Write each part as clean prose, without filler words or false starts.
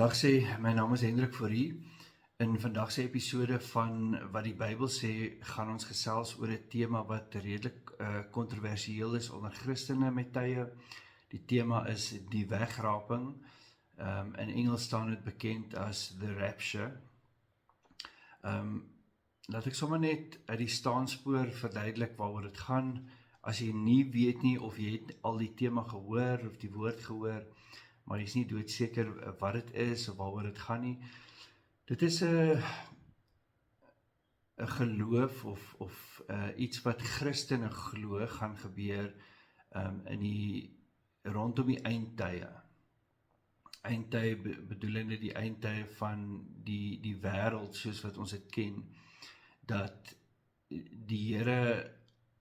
Dag sê, my naam is Hendrik Fourie. In vandag se episode van wat die Bybel sê, gaan ons gesels oor 'n tema wat redelik kontroversieel is onder Christene met tye. Die tema is die wegraping. In Engels staan dit bekend as the rapture. Laat ek sommer net uit die staanspoor verduidelik waaroor dit gaan. As jy nie weet nie of jy het al die tema gehoor of die woord gehoor, maar jy is nie doodseker wat dit is of waaroor dit gaan nie. Dit is 'n geloof of iets wat Christene glo gaan gebeur rondom die eindtye. Eindtye bedoelende die eindtye van die wêreld soos wat ons dit ken, dat die Here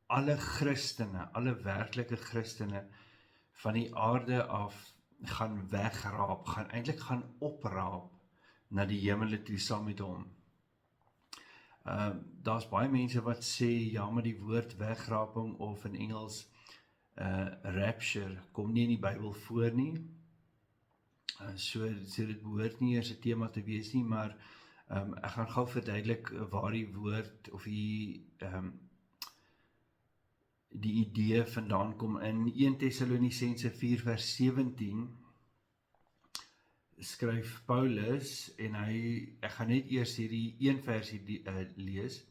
alle Christene, alle werklike Christene van die aarde af gaan wegraap, eintlik gaan opraap na die hemele toe saam met hom. Daar's baie mense wat sê, ja, maar die woord wegraping of in Engels rapture kom nie in die Bybel voor nie. So dit behoort nie eers 'n tema te wees nie, maar ek gaan gou verduidelik waar die woord of die idee vandaan kom. In 1 Tessalonisense 4 vers 17 skryf Paulus, en ek gaan net eers hierdie een versie lees.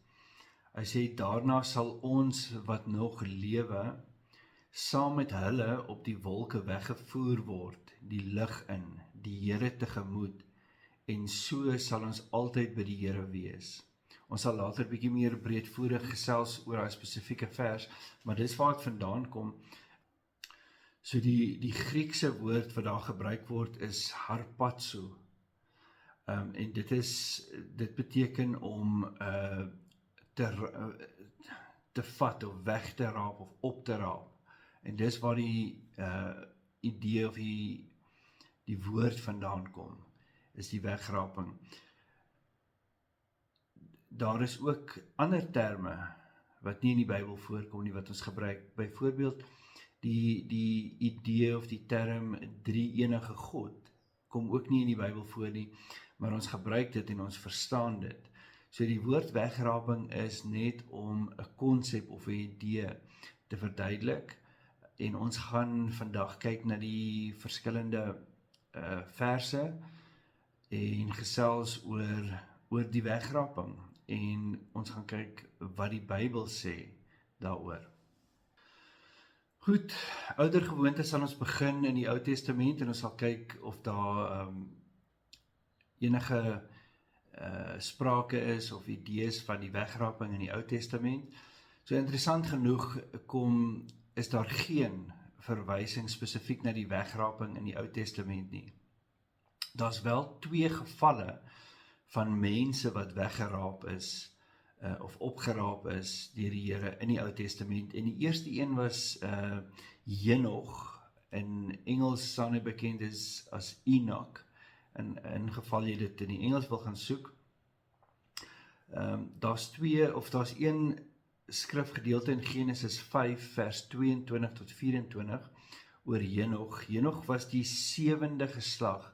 Hy sê, daarna sal ons wat nog lewe, saam met hulle op die wolke weggevoer word, die lig in, die Here tegemoet, en so sal ons altyd by die Here wees. Ons sal later bietjie meer breedvoerig gesels oor daai spesifieke vers, maar dis waar dit vandaan kom. So die Griekse woord wat daar gebruik word is harpazo. En dit beteken om te vat of weg te raap of op te raap. En dis waar die idee of die woord vandaan kom, is die wegraping. Daar is ook ander terme wat nie in die Bybel voorkom nie, wat ons gebruik. Byvoorbeeld die idee of die term drie-enige God kom ook nie in die Bybel voor nie, maar ons gebruik dit en ons verstaan dit. So die woord wegraping is net om 'n konsep of 'n idee te verduidelik, en ons gaan vandag kyk na die verskillende verse en gesels oor die wegraping, en ons gaan kyk wat die Bybel sê daaroor. Goed, oudergewoonte sal ons begin in die Ou Testament, en ons sal kyk of daar enige sprake is of idees van die wegraping in die Ou Testament. So interessant genoeg is daar geen verwysing spesifiek na die wegraping in die Ou Testament nie. Daar's wel 2 gevalle van mense wat weggeraap is, of opgeraap is deur die Here in die Ou Testament. En die eerste een was Henog, in Engels staan hy bekend is as Enoch, in geval jy dit in die Engels wil gaan soek. Daar's een skrifgedeelte in Genesis 5 vers 22 tot 24 oor Henog. Henog was die 7de geslag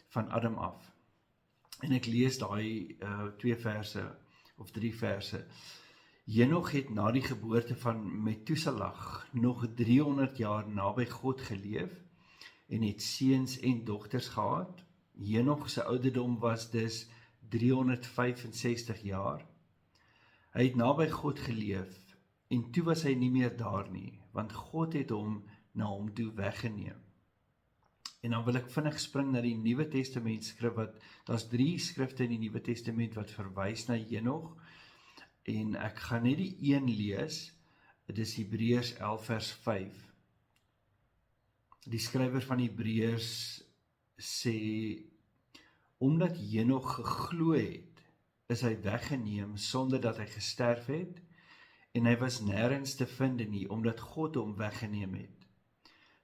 van Adam af. En ek lees daai 2 verse of 3 verse. Henog het na die geboorte van Methuselah nog 300 jaar naby God geleef en het seuns en dogters gehad. Henog se ouderdom was dus 365 jaar. Hy het naby God geleef en toe was hy nie meer daar nie, want God het hom na hom toe weggeneem. En dan wil ek vinnig spring na die Nuwe Testament skrif, daar's 3 skrifte in die Nuwe Testament wat verwys na Henog, en ek gaan net die een lees. Dit is Hebreërs 11 vers 5. Die skrywer van Hebreërs sê, omdat Henog geglo het, is hy weggeneem sonder dat hy gesterf het, en hy was nêrens te vind nie, omdat God hom weggeneem het.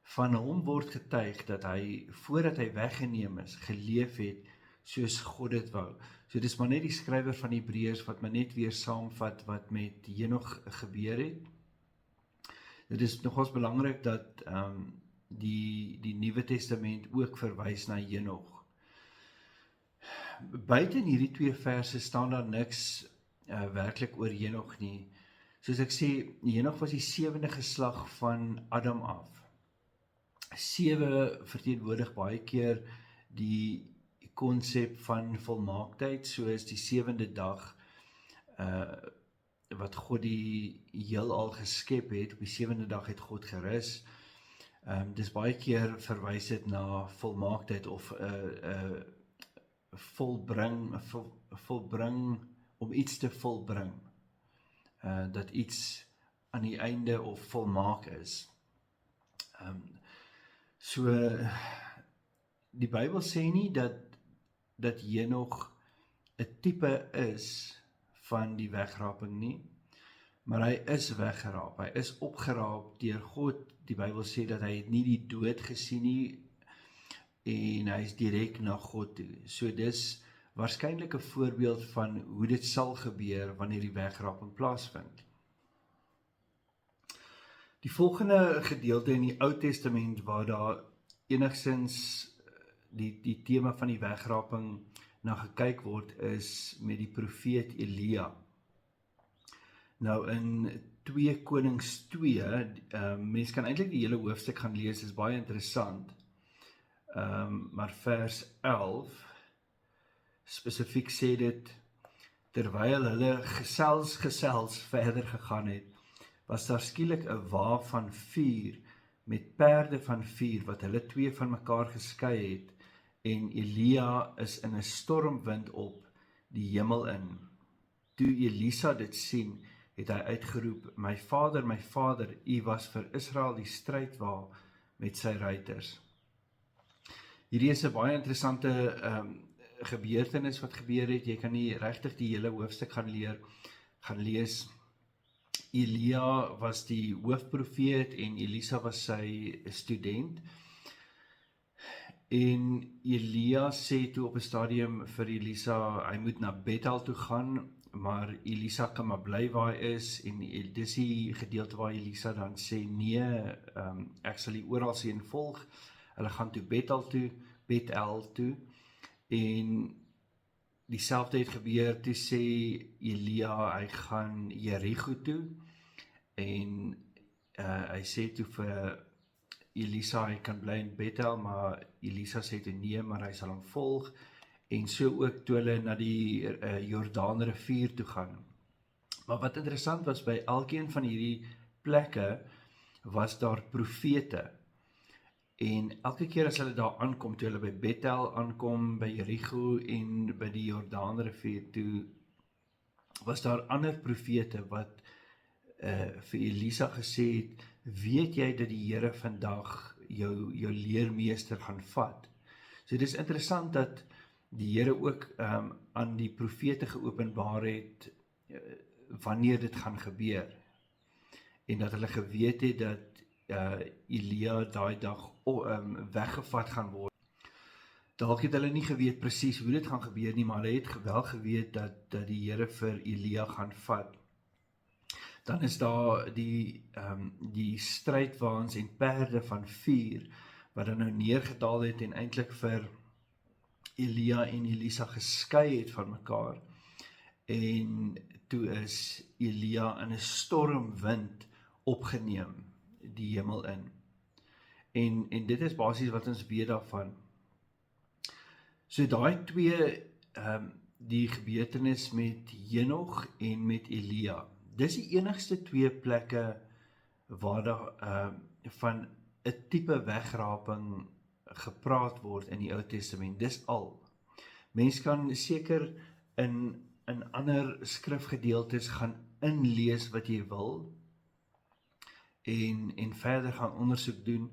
Van hom word getuig dat hy, voordat hy weggeneem is, geleef het soos God dit wou. So dis maar net die skrywer van Hebreërs wat maar net weer saamvat wat met Henog gebeur het. Dit is nogals belangrik dat die Nuwe Testament ook verwys na Henog. buite in hierdie twee verse staan daar niks werklik oor Henog nie. Soos ek sê, Henog was die 7de geslag van Adam af. 7 verteenwoordig baie keer die konsep van volmaaktheid, soos die 7de dag wat God die heelal geskep het. Op die 7de dag het God gerus. Dis baie keer verwys dit na volmaaktheid of volbring, om iets te volbring. Dat iets aan die einde of volmaak is. So, die Bybel sê nie dat Henog 'n tipe is van die wegraping nie, maar hy is weggeraap, hy is opgeraap deur God. Die Bybel sê dat hy het nie die dood gesien nie, en hy is direk na God toe. So dis waarskynlik 'n voorbeeld van hoe dit sal gebeur wanneer die wegraping plaasvind. Die volgende gedeelte in die Ou Testament waar daar enigstens die tema van die wegraping na gekyk word, is met die profeet Elia. Nou in 2 Konings 2, mens kan eintlik die hele hoofstuk gaan lees, is baie interessant. Maar vers 11 spesifiek sê dit, terwyl hulle gesels verder gegaan het, was daar skielik 'n wa van vuur met perde van vuur wat hulle twee van mekaar geskei het, en Elia is in 'n stormwind op die hemel in. Toe Elisa dit sien, het hy uitgeroep, my vader, u was vir Israel die strydwa met sy ruiters. Hierdie is 'n baie interessante gebeurtenis wat gebeur het. Jy kan nie regtig die hele hoofstuk gaan lees. Elia was die hoofprofeet en Elisa was sy student. En Elia sê toe op 'n stadium vir Elisa, hy moet na Bethel toe gaan, maar Elisa kan maar bly waar hy is, en dis die gedeelte waar Elisa dan sê, nee, ek sal u oral sien volg. Hulle gaan toe Bethel toe, en dieselfde het gebeur, toe sê Elia, hy gaan Jerigo toe, en hy sê toe vir Elisa, hy kan bly in Bethel, maar Elisa sê toe nee, maar hy sal hom volg, en so ook toe hulle na die Jordaanrivier toe gaan. Maar wat interessant was, by elkeen van hierdie plekke was daar profete, en elke keer as hulle daar aankom, toe hulle by Bethel aankom, by Jerigo en by die Jordaanrivier toe, was daar ander profete wat vir Elisa gesê het, weet jy dat die Here vandag jou leermeester gaan vat? So dit is interessant dat die Here ook aan die profete geopenbaar het wanneer dit gaan gebeur, en dat hulle geweet het dat Elia daai dag weggevat gaan word. Dalk het hulle nie geweet presies hoe dit gaan gebeur nie, maar hulle het wel geweet dat die Here vir Elia gaan vat. Dan is daar die strydwaans en perde van vuur, wat dan nou neergedaal het en eintlik vir Elia en Elisa geskei het van mekaar. En toe is Elia in 'n stormwind opgeneem die hemel in. En dit is basies wat ons weet daarvan. So daai twee, die gebeurtenis met Henog en met Elia, dis die enigste twee plekke waar daar van 'n tipe wegraping gepraat word in die Ou Testament. Dis al. Mens kan seker in ander skrifgedeeltes gaan inlees wat jy wil en verder gaan ondersoek doen,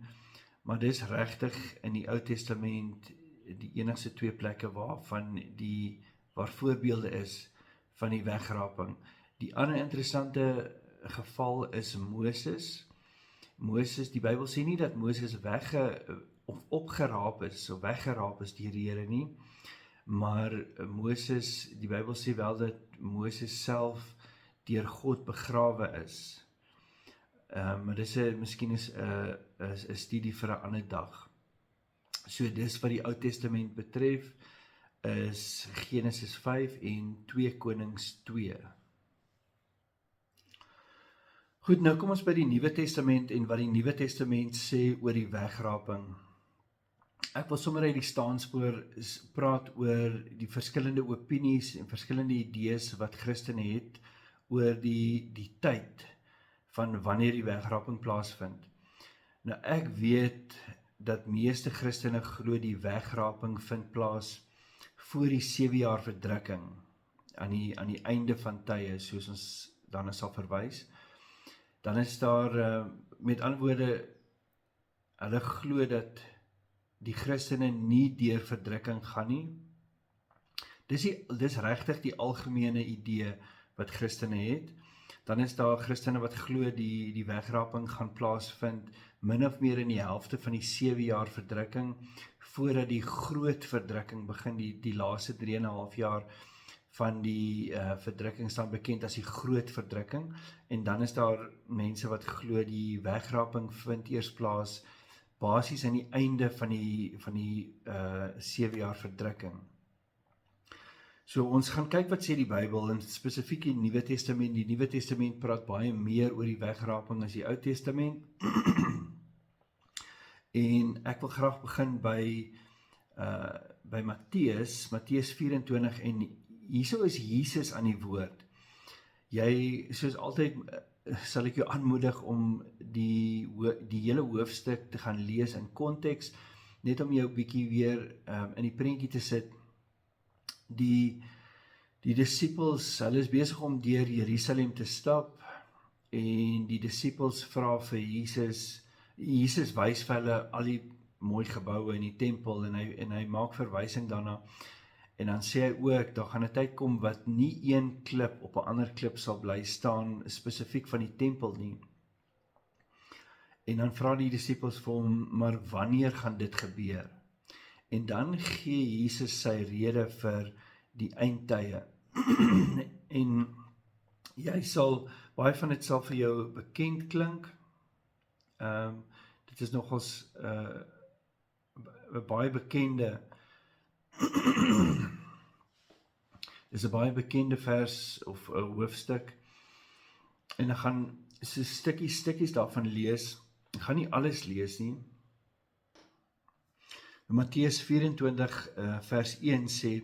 maar dis regtig in die Ou Testament die enigste twee plekke waar voorbeelde is van die wegraping. Die ander interessante geval is Moses. Die Bybel sê nie dat Moses opgeraap is of weggeraap is deur die Here nie, maar die Bybel sê wel dat Moses self deur God begrawe is. Maar dis miskien is 'n studie vir 'n ander dag. So dis wat die Ou Testament betref. is Genesis 5 en 2 Konings 2. Goed, nou kom ons by die Nuwe Testament en wat die Nuwe Testament sê oor die wegraping. Ek wil sommer uit die staanspoor praat oor die verskillende opinies en verskillende idees wat Christene het oor die tyd van wanneer die wegraping plaasvind. Nou ek weet dat meeste Christene glo die wegraping vind plaas voor die 7 jaar verdrukking aan die einde van tye, soos ons daarna sal verwys. Dan is daar met ander woorde, hulle glo dat die Christene nie deur verdrukking gaan nie. Dis regtig die algemene idee wat Christene het. Dan is daar Christene wat glo die wegraping gaan plaasvind min of meer in die helfte van die 7 jaar verdrukking, voordat die groot verdrukking begin, die laaste 3,5 jaar van die verdrukking staan bekend as die groot verdrukking, en dan is daar mense wat glo die wegraping vind eers plaas basies aan die einde van die 7 jaar verdrukking. So ons gaan kyk wat sê die Bybel, en spesifiek die Nuwe Testament. Die Nuwe Testament praat baie meer oor die wegraping as die Ou Testament. En ek wil graag begin by Matteus 24, en hierso is Jesus aan die woord. Jy, soos altyd, sal ek jou aanmoedig om die hele hoofstuk te gaan lees in konteks, net om jou bietjie weer in die prentjie te sit. Die disippels, hulle is besig om deur Jerusalem te stap, en die disippels vra vir Jesus wys vir hulle al die mooi geboue in die tempel, en hy maak verwysing daarna, en dan sê hy ook, daar gaan 'n tyd kom wat nie een klip op 'n ander klip sal bly staan, spesifiek van die tempel nie. En dan vra die disippels vir hom, maar wanneer gaan dit gebeur? En dan gee Jesus sy rede vir die eindtye. En baie van dit sal vir jou bekend klink. Dit is nogals 'n baie bekende is 'n baie bekende vers of 'n hoofstuk, en ek gaan so stukkies daarvan lees. Ek gaan nie alles lees nie. Matteus 24 vers 1 sê,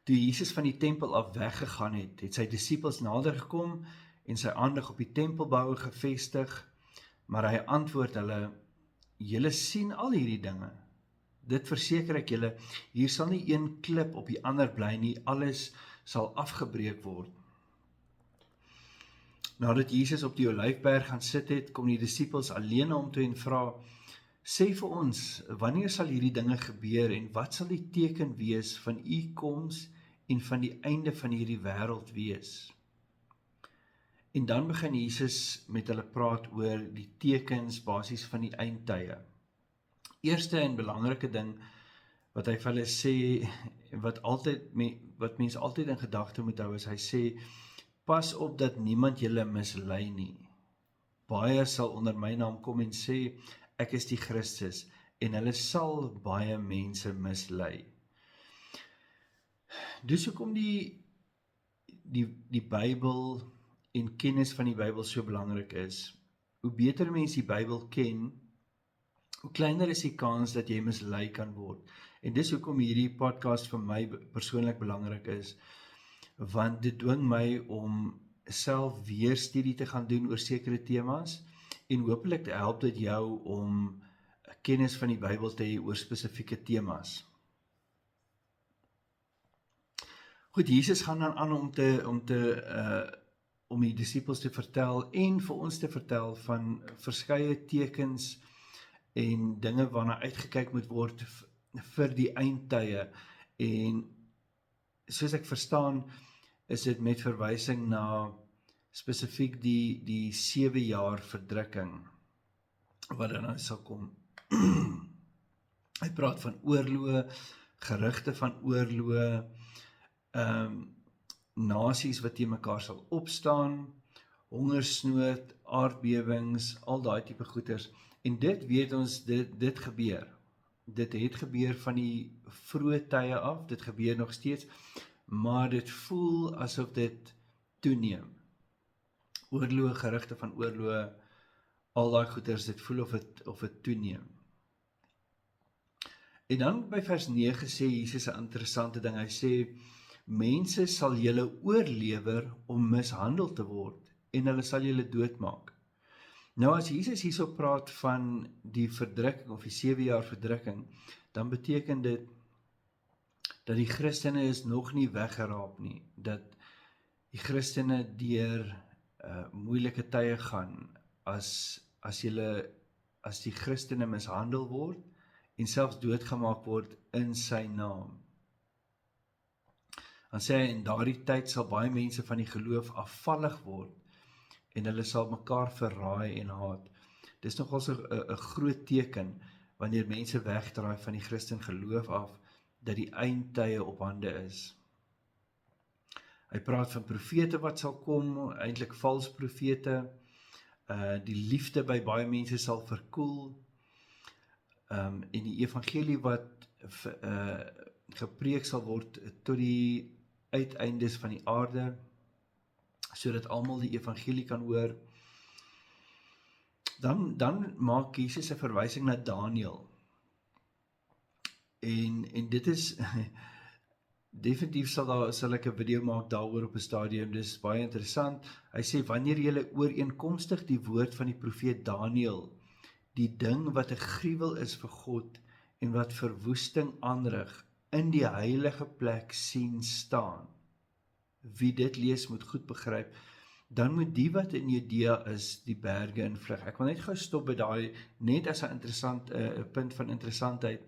toe Jesus van die tempel af weggegaan het sy disippels nader gekom en sy aandag op die tempelbou gevestig, maar hy antwoord hulle, julle sien al hierdie dinge. Dit verseker ek julle, hier sal nie een klip op die ander bly nie, alles sal afgebreek word. Nadat Jesus op die Olyfberg gaan sit het, kom die disippels alleen na hom toe en vra, sê vir ons, wanneer sal hierdie dinge gebeur en wat sal die teken wees van u koms en van die einde van hierdie wêreld wees? En dan begin Jesus met hulle praat oor die tekens basies van die eindtye. Eerste en belangrike ding wat hy vir hulle sê, wat mense altyd in gedagte moet hou, is hy sê, pas op dat niemand julle mislei nie. Baie sal onder my naam kom en sê, ek is die Christus, en hulle sal baie mense mislei. Dus hoekom die Bybel en kennis van die Bybel so belangrik is. Hoe beter mens die Bybel ken, hoe kleiner is die kans dat jy mislei kan word. En dis hoekom hierdie podcast vir my persoonlik belangrik is, want dit dwing my om self weer studie te gaan doen oor sekere temas, en hopelik help dit jou om kennis van die Bybel te hê oor spesifieke temas. Goed, Jesus gaan dan aan om die disippels te vertel en vir ons te vertel van verskeie tekens en dinge waarna uitgekyk moet word vir die eindtye. En soos ek verstaan, is dit met verwysing na spesifiek die 7 jaar verdrukking wat dan sal kom. Hy praat van oorloë, gerugte van oorloë, nasies wat teen mekaar sal opstaan, hongersnood, aardbewings, al daai tipe goeters. En dit weet ons, dit gebeur. dit het gebeur van die vroeë tye af, dit gebeur nog steeds, maar dit voel asof dit toeneem. Oorloë, gerugte van oorloë, al daai goeters, dit voel of het toeneem. En dan by vers 9 sê Jesus 'n interessante ding, hy sê, mense sal julle oorlewer om mishandel te word, en hulle sal julle doodmaak. Nou as Jesus hierso praat van die verdrukking, of die 7 jaar verdrukking, dan beteken dit, dat die Christene is nog nie weggeraap nie, dat die Christene deur moeilike tye gaan, as die Christene mishandel word, en selfs doodgemaak word in sy naam. Dan sê hy, in daardie tyd sal baie mense van die geloof afvallig word, en hulle sal mekaar verraai en haat. Dis nogal so 'n groot teken, wanneer mense wegdraai van die Christen geloof af, dat die eindtye op hande is. Hy praat van profete wat sal kom, eintlik vals profete, die liefde by baie mense sal verkoel, en die evangelie wat gepreek sal word tot die uiteindes van die aarde, sodat almal die evangelie kan hoor. Dan maak Jesus 'n verwysing na Daniël. En dit is definitief sal ek 'n video maak daaroor op 'n stadium, dis baie interessant. Hy sê, wanneer julle ooreenkomstig die woord van die profeet Daniël, die ding wat 'n gruwel is vir God, en wat verwoesting aanrig, in die heilige plek sien staan. Wie dit lees moet goed begryp, dan moet die wat in Judea is, die berge invlug. Ek wil net gou stop by daai, net as 'n punt van interessantheid,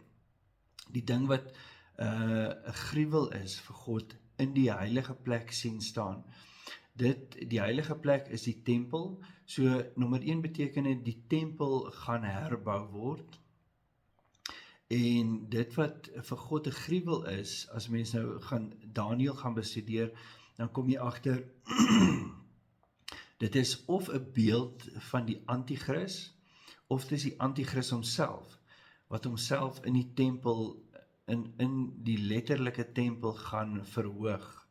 die ding wat 'n gruwel is vir God, in die heilige plek sien staan. Die heilige plek is die tempel, so nommer 1 beteken dit, die tempel gaan herbou word, en dit wat vir God 'n gruwel is, as mens nou Daniël gaan bestudeer, dan kom jy agter, dit is of 'n beeld van die anti-kris, of dit is die anti-kris homself, wat homself in die tempel, in die letterlike tempel gaan verhoog.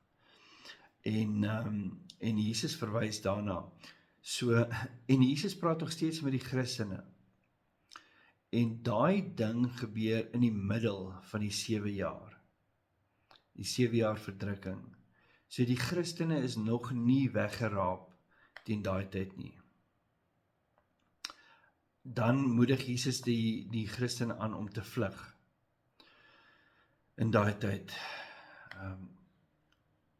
En Jesus verwys daarna. So, en Jesus praat nog steeds met die Christene. En daai ding gebeur in die middel van die 7 jaar. Die 7 jaar verdrukking. So die Christene is nog nie weggeraap teen daai tyd nie. Dan moedig Jesus die Christene aan om te vlug in daai tyd.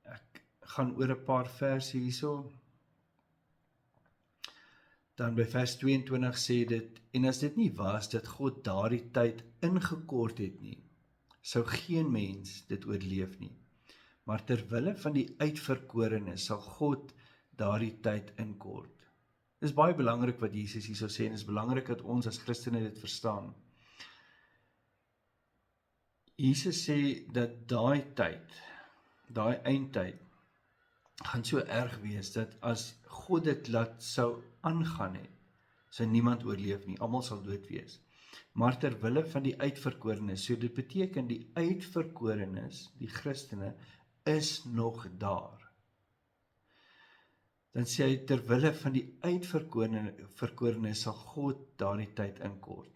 Ek gaan oor 'n paar verse hierso. Dan by vers 22 sê dit, en as dit nie was dat God daardie tyd ingekort het nie, sou geen mens dit oorleef nie. Maar terwille van die uitverkorenes sal God daardie tyd inkort. Dit is baie belangrik wat Jesus hierso sê, en dit is belangrik dat ons as Christene dit verstaan. Jesus sê dat daai tyd, daai eindtyd, gaan so erg wees, dat as God dit sou aangaan het, sou niemand oorleef nie, almal sal dood wees. Maar terwille van die uitverkorenes, so dit beteken die uitverkorenes, die Christene, is nog daar. Dan sê hy, terwille van die uitverkorenes sal God daardie tyd inkort.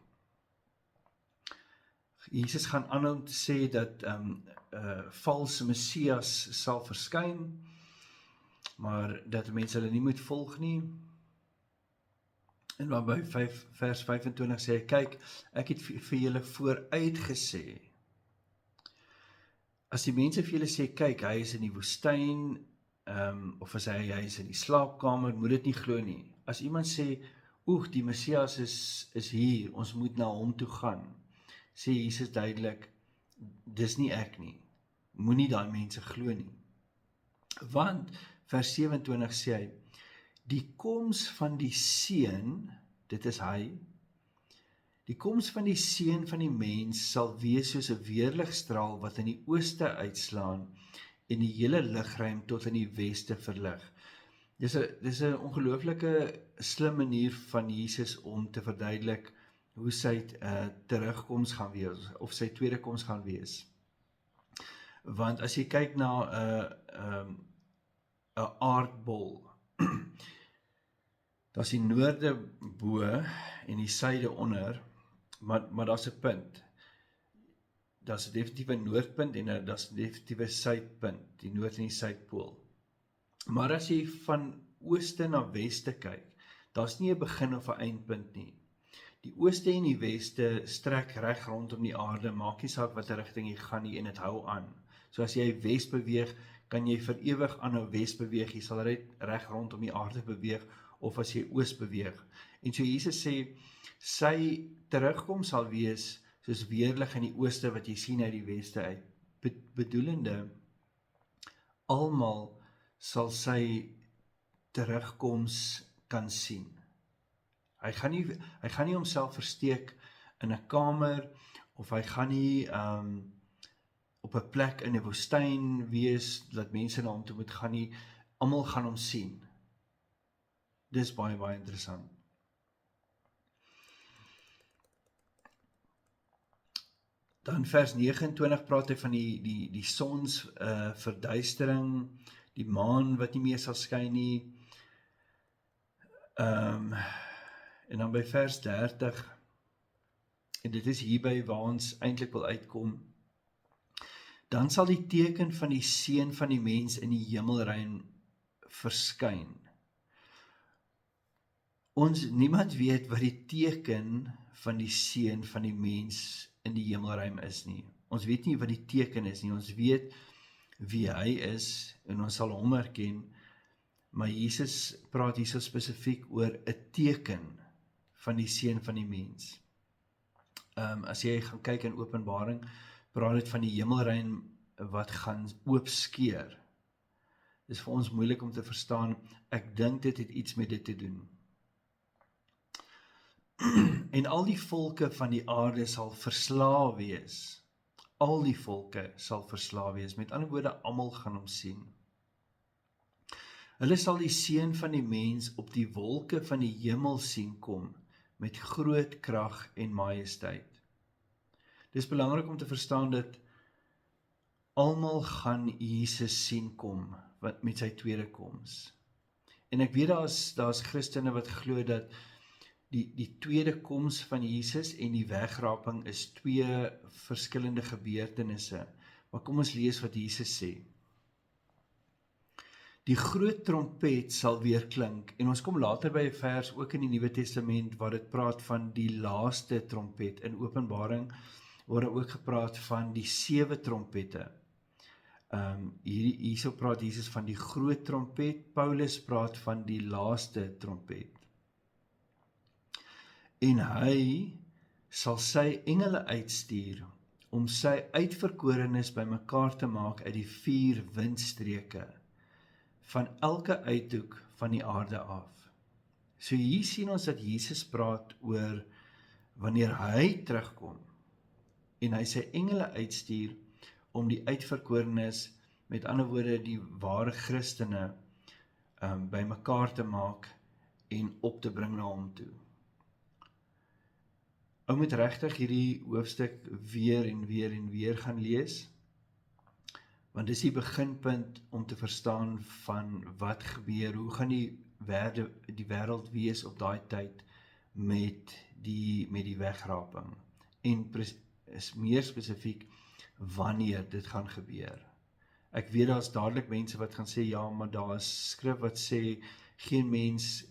Jesus gaan aan om te sê dat valse Messias sal verskyn, maar dat mense hulle nie moet volg nie. En dan by vers 25 sê hy, kyk, ek het vir julle vooruit gesê. As die mense vir julle sê, kyk, hy is in die woestyn, of as hy is in die slaapkamer, moet dit nie glo nie. As iemand sê, die Messias is hier, ons moet na hom toe gaan, sê Jesus duidelik, dis nie ek nie, moenie daai mense glo nie. Want, vers 27 sê hy, die koms van die seun, dit is hy, die koms van die seun van die mens sal wees soos 'n weerligstraal wat in die ooste uitslaan en die hele lugruim tot in die weste verlig. Dis 'n ongelooflike slim manier van Jesus om te verduidelik hoe sy terugkoms gaan wees, of sy tweede koms gaan wees. Want as jy kyk na 'n aardbol, daar's die noorde bo en die suide onder, maar daar's 'n punt. Daar's 'n definitiewe noordpunt en daar's 'n definitiewe suidpunt, die noord en die suidpool. Maar as jy van ooste na weste kyk, daar's nie 'n begin of 'n eindpunt nie. Die ooste en die weste strek reg rondom die aarde, maak nie saak watter rigting jy gaan nie, en dit hou aan. So as jy wes beweeg, kan jy vir ewig aanhou wes beweeg, jy sal reg rondom die aarde beweeg, of as jy oos beweeg. En so Jesus sê, sy terugkom sal wees soos weerlig in die ooste wat jy sien uit die weste uit. Bedoelende, almal sal sy terugkoms kan sien. Hy gaan nie homself versteek in 'n kamer, of hy gaan nie op 'n plek in 'n woestyn wees, dat mense na hom toe moet gaan nie. Almal gaan hom sien. Dis baie, baie interessant. Dan vers 29 praat hy van die sons verduistering, die maan wat nie meer sal skyn nie. En dan by vers 30, en dit is hierby waar ons eintlik wil uitkom, dan sal die teken van die seun van die mens in die hemelruim verskyn. Niemand weet wat die teken van die seun van die mens in die hemelruim is nie. Ons weet nie wat die teken is nie, ons weet wie hy is, en ons sal hom herken, maar Jesus praat hier so spesifiek oor 'n teken van die seun van die mens. As jy gaan kyk in Openbaring, praat dit van die hemelruim wat gaan oopskeer. Dis vir ons moeilik om te verstaan. Ek dink dit het iets met dit te doen. En al die volke van die aarde sal verslae wees. Al die volke sal verslae wees. Met ander woorde, almal gaan hom sien. Hulle sal die seun van die mens op die wolke van die hemel sien kom, met groot krag en majesteit. Dis belangrik om te verstaan dat almal gaan Jesus sien kom, met sy tweede koms. En ek weet daar's Christene wat glo dat die tweede koms van Jesus en die wegraping is twee verskillende gebeurtenisse. Maar kom ons lees wat Jesus sê. Die groot trompet sal weer klink, en ons kom later by 'n vers ook in die Nuwe Testament waar dit praat van die laaste trompet. In Openbaring word ook gepraat van die 7 trompette. Hierso praat Jesus van die groot trompet, Paulus praat van die laaste trompet. En hy sal sy engele uitstuur om sy uitverkorenes bymekaar te maak uit die 4 windstreke van elke uithoek van die aarde af. So hier sien ons dat Jesus praat oor wanneer hy terugkom en hy sy engele uitstuur om die uitverkorenes, met ander woorde die ware Christene, bymekaar te maak en op te bring na hom toe. Ou moet regtig hierdie hoofstuk weer en weer en weer gaan lees, want dis die beginpunt om te verstaan van wat gebeur, hoe gaan die wêreld wees op daai tyd met die wegraping, en is meer spesifiek wanneer dit gaan gebeur. Ek weet daar's dadelik mense wat gaan sê, ja, maar daar is skrif wat sê, geen mens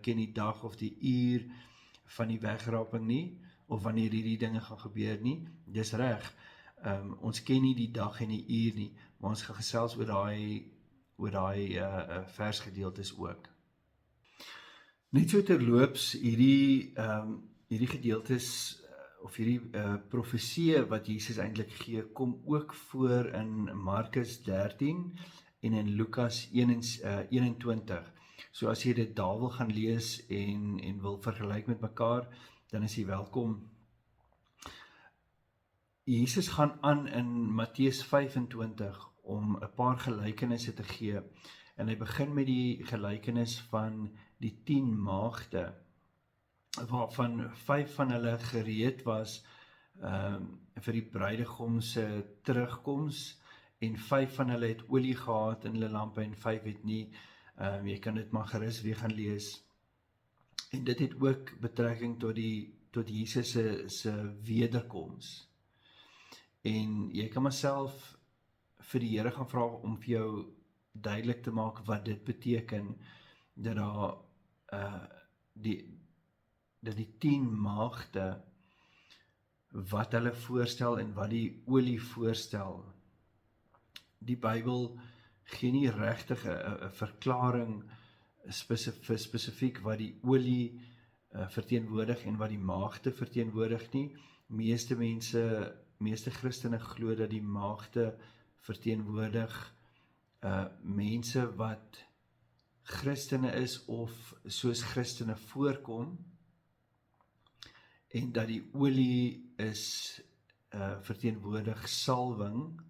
ken die dag of die uur van die wegraping nie, of wanneer hierdie dinge gaan gebeur nie. Dis reg, ons ken nie die dag en die uur nie, maar ons gaan gesels oor daai versgedeeltes ook. Net so terloops, hierdie gedeeltes, of hierdie profeseë wat Jesus eintlik gee, kom ook voor in Markus 13 en in Lukas 21. So as jy dit daar wil gaan lees en wil vergelyk met mekaar, dan is jy welkom. Jesus gaan aan in Matteus 25 om 'n paar gelykenisse te gee, en hy begin met die gelykenis van die 10 maagde. waarvan 5 van hulle gereed was vir die bruidegom se terugkoms, en 5 van hulle het olie gehad in hulle lampe en 5 het nie. Jy kan dit maar gerus weer gaan lees. En dit het ook betrekking tot Jesus se wederkoms. En jy kan maar self vir die Here gaan vra om vir jou duidelik te maak wat dit beteken, dat die 10 maagde wat hulle voorstel en wat die olie voorstel. Die Bybel gee nie regtig 'n verklaring spesifiek wat die olie verteenwoordig en wat die maagde verteenwoordig nie. Meeste Christene glo dat die maagde verteenwoordig mense wat Christene is of soos Christene voorkom, en dat die olie is verteenwoordig salwing,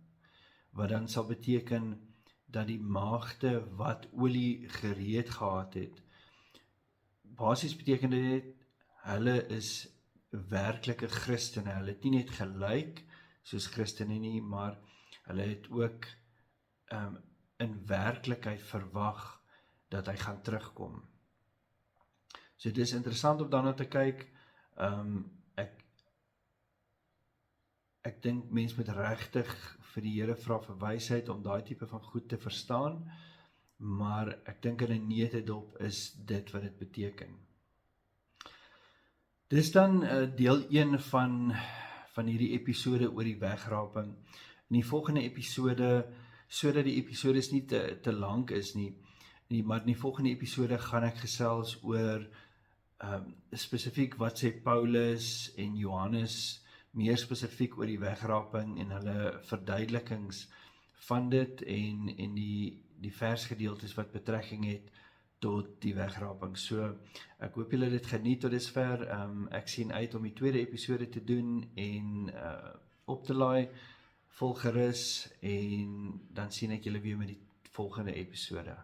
wat dan sal beteken dat die maagde wat olie gereed gehad het, basies beteken dit, hulle is werklike Christene, hulle het nie net gelyk soos Christene nie, maar hulle het ook in werklikheid verwag dat hy gaan terugkom. So dit is interessant om daarna te kyk. Ek dink mens moet regtig vir die Here vra vir wysheid om daai tipe van goed te verstaan, maar ek dink in 'n neutedop is dit wat dit beteken. Dis dan deel 1 van hierdie episode oor die wegraping. In die volgende episode, sodat die episodes nie te lank is nie, maar in die volgende episode gaan ek gesels oor spesifiek wat sê Paulus en Johannes, meer spesifiek oor die wegraping en hulle verduidelikings van dit en die versgedeeltes wat betrekking het tot die wegraping. So, ek hoop julle dit geniet tot dusver. Ek sien uit om die tweede episode te doen en op te laai. Volg gerus en dan sien ek julle weer met die volgende episode.